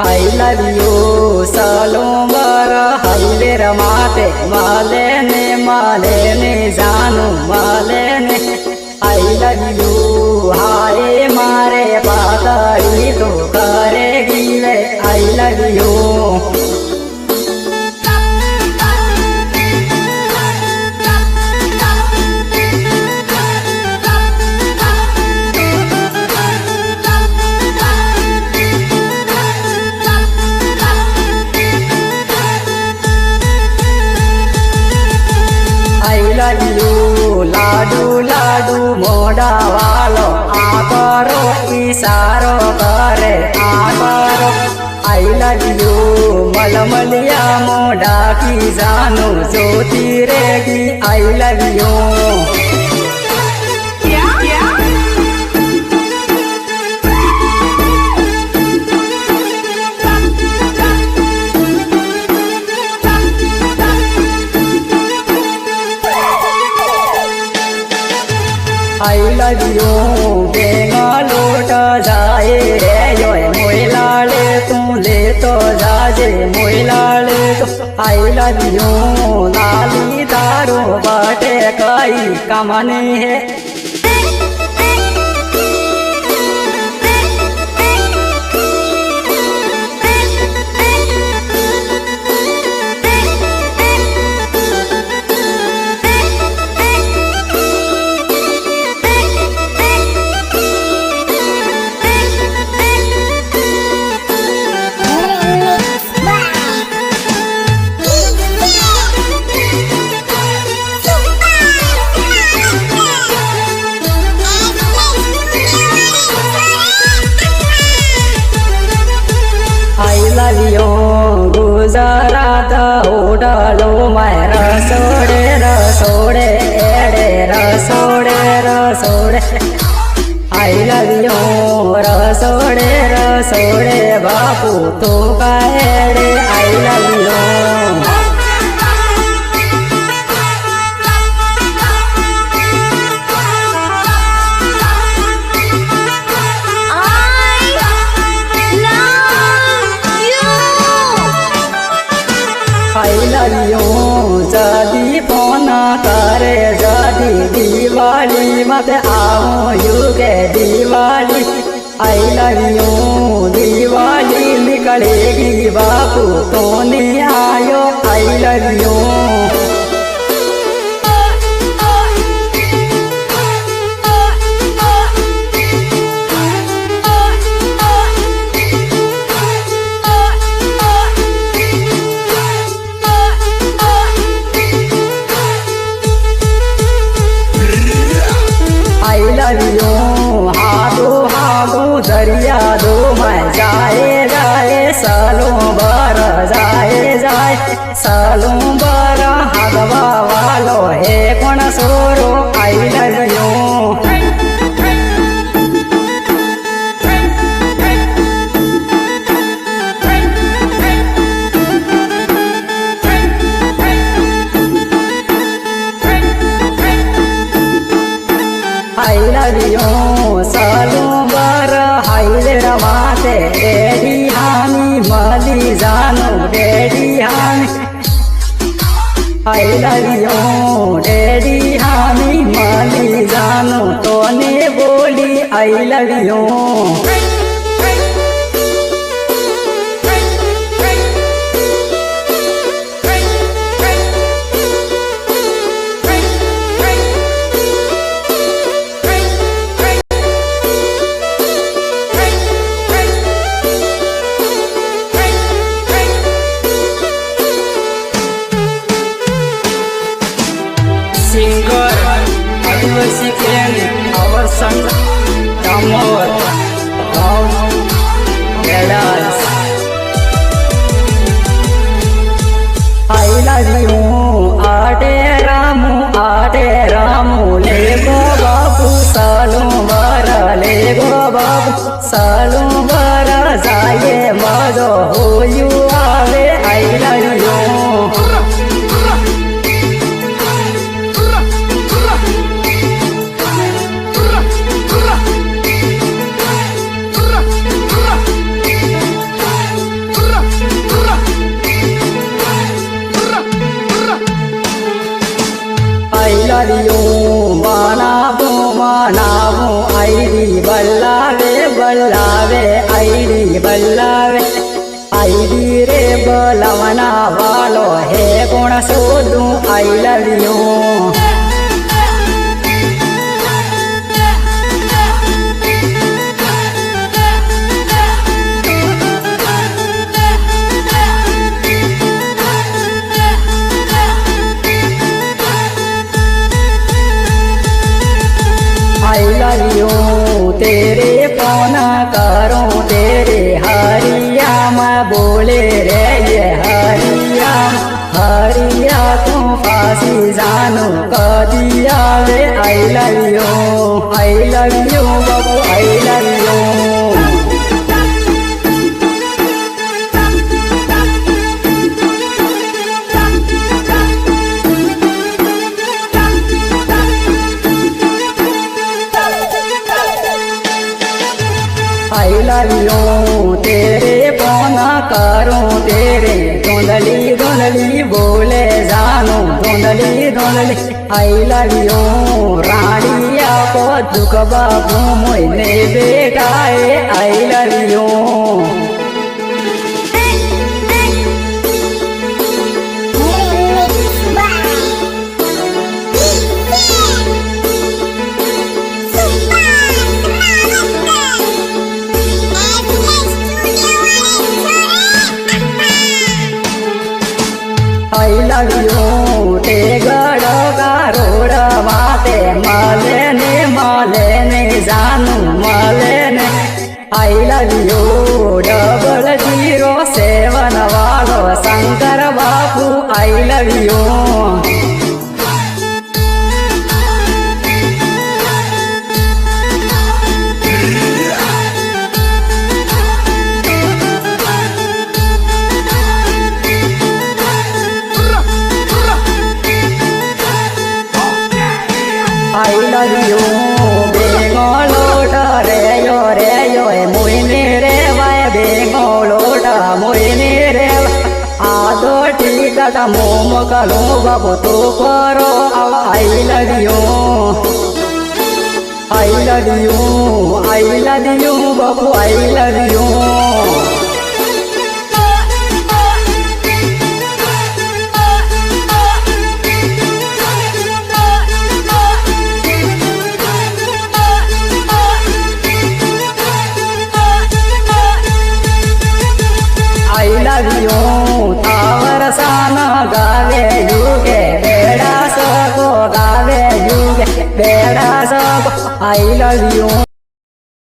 I love you Salomar haile ramate malene janu malene I love you haye mare patari to karegi ve I love you लाडू लाडू मोड़ा वालो आ करो इशारो करे आ करो आई love you Malmaliya मोड़ा की जानू ज्योति रेगी I love you I love you बेंगलोट जाए रे यो मोइला ले तू ले तो जाजे मोइला ले तो I love you लाली दारू बाटे कई कमाने है गुजरात उड़लो मैं रसोड़े रसोड़े एड़े रसोड़े रसोड़े आई लव यू रसोड़े रसोड़े बापू तो का एड़े आई लव यू जदी फोन करे जदी दिवाली मत आओ युगे दिवाली आई लव यू दिवाली निकलेगी बापू तो नहीं आयो आई लव यू हादो हादो दरिया दो मैं जाए जाए सालों बार जाए जाए सालों बार हादवा वालो है कौन सोरो आई love you I love you सालों बार हाइले रमाते डेडी हानी माली जानो डेडी हानी I love you डेडी हानी माली जानो तो ने बोली I love you singer Adivasi clan our son Damor Raul Vedas I love you Ade Ramu lego babu salon bara lego babu salon bara jaye majo hoyu ave I love you love you manavu aidi ballave aidi ballave aidi re balavana valo he kona sodu I love you I love you तेरे phone करूं तेरे हरिया मैं बोले रे ये हरिया तू फांसी जानू कदिया वे I love you Babu I love you I love you तेरे फोन करूं तेरे धुंधली बोले जानू धुंधली I love you रानिया को दुख बाबू मोने बेटा I love you I love you te gado garoda mate malene janu malene I love you 0007 वालो शंकर बापू I love you I love you bengolota re yo moine re vai bengolota moine re ado tika ta momo kalu babu tu paro I love you babu I love you I love you tawar sana gaave yuge beda sako gaave yuge beda sako I love you